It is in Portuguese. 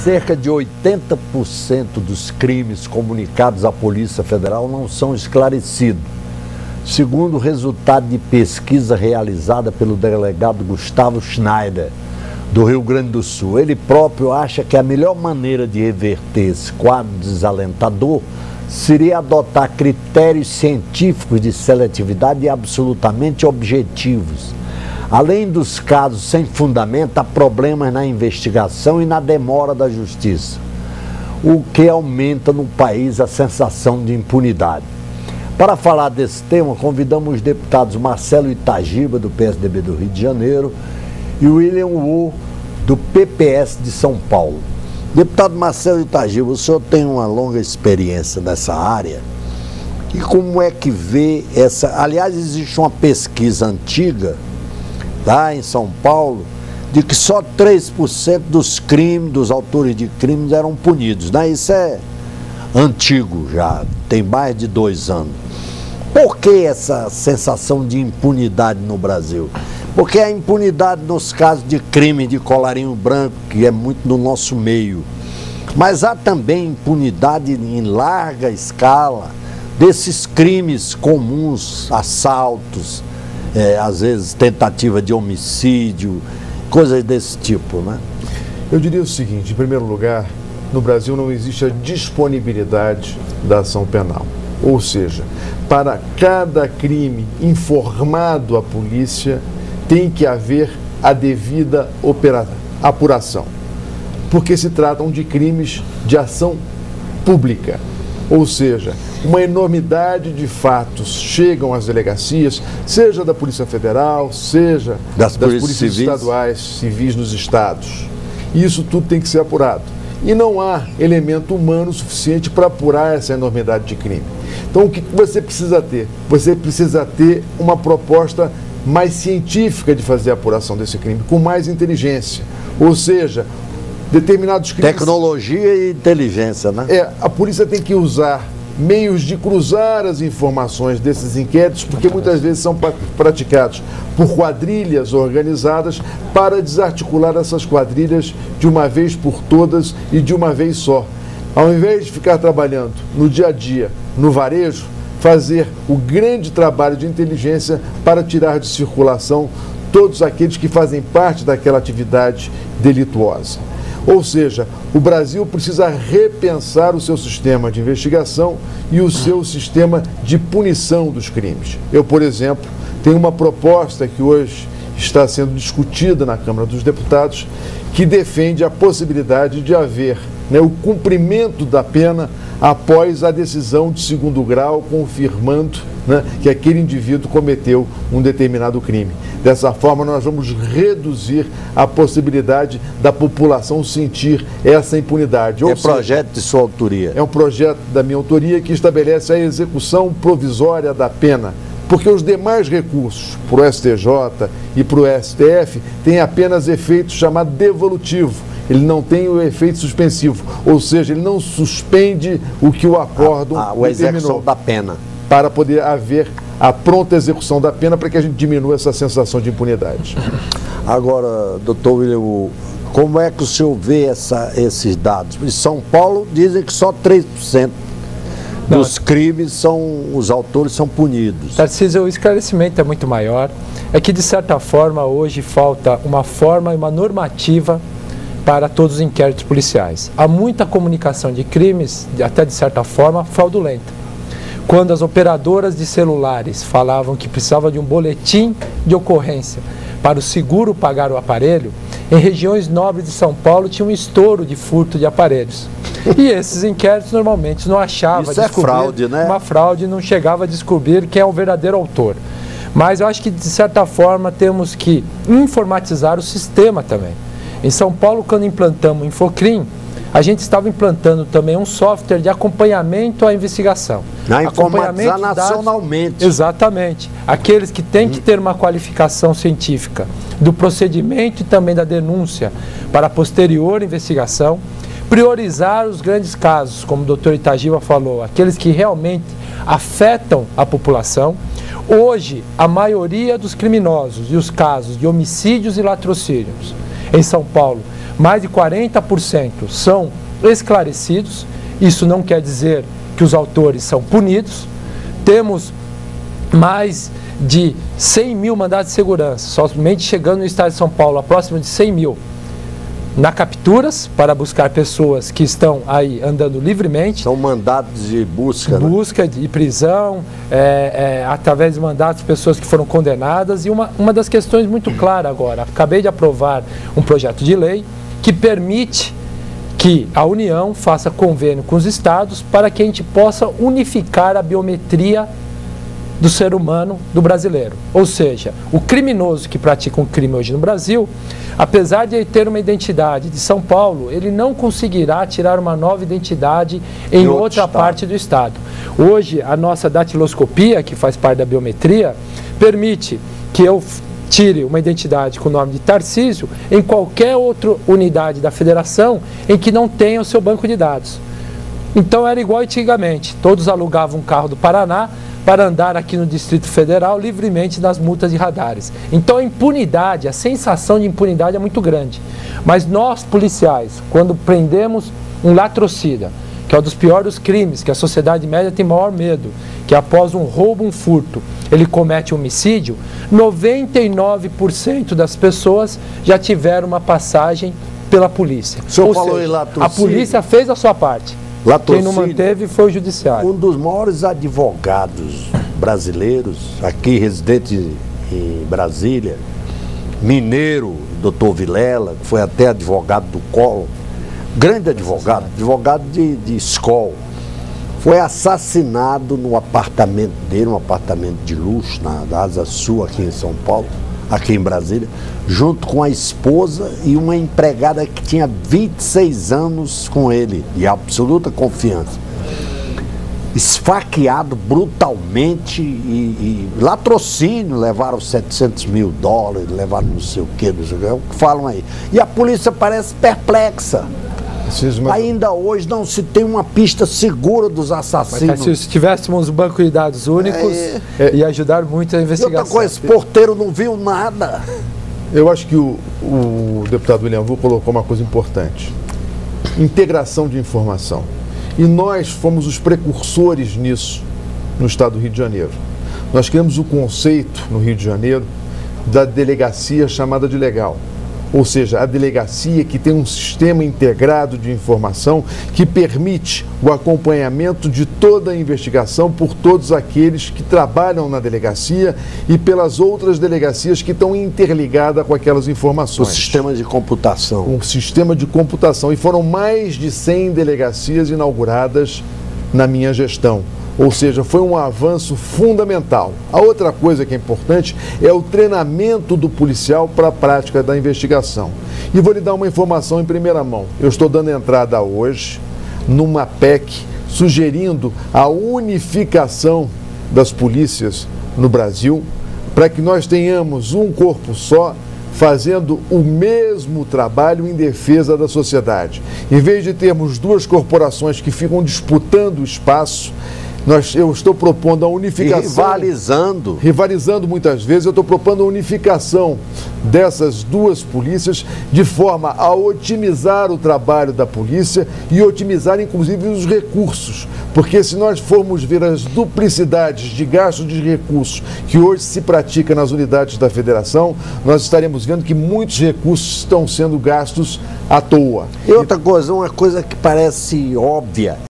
cerca de 80% dos crimes comunicados à Polícia Federal não são esclarecidos. Segundo o resultado de pesquisa realizada pelo delegado Gustavo Schneider, do Rio Grande do Sul, ele próprio acha que a melhor maneira de reverter esse quadro desalentador seria adotar critérios científicos de seletividade absolutamente objetivos. Além dos casos sem fundamento, há problemas na investigação e na demora da justiça, o que aumenta no país a sensação de impunidade. Para falar desse tema, convidamos os deputados Marcelo Itagiba, do PSDB do Rio de Janeiro, e William Wu, do PPS de São Paulo. Deputado Marcelo Itagiba, o senhor tem uma longa experiência nessa área, e como é que vê essa... Aliás, existe uma pesquisa antiga, lá em São Paulo, de que só 3% dos crimes, dos autores de crimes eram punidos, né? Isso é antigo já, tem mais de 2 anos. Por que essa sensação de impunidade no Brasil? Porque a impunidade nos casos de crime de colarinho branco, que é muito no nosso meio, mas há também impunidade em larga escala desses crimes comuns, assaltos, às vezes tentativa de homicídio, coisas desse tipo, né? Eu diria o seguinte: em primeiro lugar, no Brasil não existe a disponibilidade da ação penal. Ou seja, para cada crime informado à polícia, tem que haver a devida apuração, porque se tratam de crimes de ação pública. Ou seja, uma enormidade de fatos chegam às delegacias, seja da Polícia Federal, seja das polícias estaduais, civis nos estados. Isso tudo tem que ser apurado. E não há elemento humano suficiente para apurar essa enormidade de crime. Então, o que você precisa ter? Você precisa ter uma proposta mais científica de fazer a apuração desse crime, com mais inteligência. Ou seja, determinados crimes... Tecnologia e inteligência, né? A polícia tem que usar meios de cruzar as informações desses inquéritos, porque muitas vezes são praticados por quadrilhas organizadas para desarticular essas quadrilhas de uma vez por todas e de uma vez só. Ao invés de ficar trabalhando no dia a dia, no varejo, fazer o grande trabalho de inteligência para tirar de circulação todos aqueles que fazem parte daquela atividade delituosa. Ou seja, o Brasil precisa repensar o seu sistema de investigação e o seu sistema de punição dos crimes. Eu, por exemplo, tenho uma proposta que hoje está sendo discutida na Câmara dos Deputados, que defende a possibilidade de haver o cumprimento da pena após a decisão de segundo grau confirmando que aquele indivíduo cometeu um determinado crime. Dessa forma, nós vamos reduzir a possibilidade da população sentir essa impunidade. É projeto de sua autoria? É um projeto da minha autoria que estabelece a execução provisória da pena, porque os demais recursos para o STJ e para o STF têm apenas efeito chamado devolutivo. Ele não tem o efeito suspensivo, ou seja, ele não suspende o que o acórdão a execução da pena. Para poder haver a pronta execução da pena, para que a gente diminua essa sensação de impunidade. Agora, doutor William, como é que o senhor vê esses dados? Em São Paulo dizem que só 3% dos crimes os autores são punidos. Tarcísio, o esclarecimento é muito maior. É que, de certa forma, hoje falta uma forma e uma normativa para todos os inquéritos policiais. Há muita comunicação de crimes, até de certa forma, fraudulenta. Quando as operadoras de celulares falavam que precisava de um boletim de ocorrência para o seguro pagar o aparelho, em regiões nobres de São Paulo tinha um estouro de furto de aparelhos. E esses inquéritos normalmente não achavam fraude, né? Uma fraude, não chegava a descobrir quem é o verdadeiro autor. Mas eu acho que, de certa forma, temos que informatizar o sistema também. Em São Paulo, quando implantamos o Infocrim, a gente estava implantando também um software de acompanhamento à investigação. Informatizar nacionalmente. Exatamente. Aqueles que têm que ter uma qualificação científica do procedimento e também da denúncia para a posterior investigação. Priorizar os grandes casos, como o doutor Itagiba falou, aqueles que realmente afetam a população. Hoje, a maioria dos criminosos e os casos de homicídios e latrocínios em São Paulo mais de 40% são esclarecidos. Isso não quer dizer que os autores são punidos. Temos mais de 100 mil mandados de segurança, somente chegando no estado de São Paulo, a próximo de 100 mil, na capturas, para buscar pessoas que estão aí andando livremente. São mandados de busca, busca e prisão, através de mandatos de pessoas que foram condenadas. E uma das questões muito clara agora, acabei de aprovar um projeto de lei que permite que a União faça convênio com os estados para que a gente possa unificar a biometria do ser humano, do brasileiro. Ou seja, o criminoso que pratica um crime hoje no Brasil, apesar de ele ter uma identidade de São Paulo, ele não conseguirá tirar uma nova identidade em outra parte do estado. Hoje, a nossa datiloscopia, que faz parte da biometria, permite que eu tire uma identidade com o nome de Tarcísio em qualquer outra unidade da federação em que não tenha o seu banco de dados. Então era igual antigamente, todos alugavam um carro do Paraná para andar aqui no Distrito Federal livremente nas multas de radares. Então a impunidade, a sensação de impunidade é muito grande. Mas nós, policiais, quando prendemos um latrocida, que é um dos piores crimes, que a sociedade média tem maior medo, que após um roubo, um furto, ele comete um homicídio, 99% das pessoas já tiveram uma passagem pela polícia. O senhor falou em latrocínio. A polícia fez a sua parte. Quem não manteve foi o judiciário. Um dos maiores advogados brasileiros, aqui residente em Brasília, mineiro, Dr. Vilela, que foi até advogado do Collor, grande advogado, advogado de escola, foi assassinado no apartamento dele, um apartamento de luxo, na Asa Sul, aqui em São Paulo, aqui em Brasília, junto com a esposa e uma empregada que tinha 26 anos com ele, de absoluta confiança. Esfaqueado brutalmente e latrocínio, levaram 700 mil dólares, levaram não sei o que, é o que falam aí. E a polícia parece perplexa. Ainda hoje não se tem uma pista segura dos assassinos. Mas, se tivéssemos um banco de dados únicos, ia ajudar muito a investigação. E outra coisa, esse porteiro não viu nada. Eu acho que o deputado William Vu colocou uma coisa importante: integração de informação. E nós fomos os precursores nisso no estado do Rio de Janeiro. Nós criamos o conceito no Rio de Janeiro da delegacia chamada de legal. Ou seja, a delegacia que tem um sistema integrado de informação que permite o acompanhamento de toda a investigação por todos aqueles que trabalham na delegacia e pelas outras delegacias que estão interligadas com aquelas informações. O sistema de computação. Um sistema de computação. E foram mais de 100 delegacias inauguradas na minha gestão. Ou seja, foi um avanço fundamental. A outra coisa que é importante é o treinamento do policial para a prática da investigação. E vou lhe dar uma informação em primeira mão. Eu estou dando entrada hoje numa PEC sugerindo a unificação das polícias no Brasil para que nós tenhamos um corpo só fazendo o mesmo trabalho em defesa da sociedade. Em vez de termos duas corporações que ficam disputando o espaço, eu estou propondo a unificação. E rivalizando muitas vezes, eu estou propondo a unificação dessas duas polícias de forma a otimizar o trabalho da polícia e otimizar inclusive os recursos. Porque se nós formos ver as duplicidades de gasto de recursos que hoje se pratica nas unidades da federação, nós estaremos vendo que muitos recursos estão sendo gastos à toa. E outra coisa, uma coisa que parece óbvia,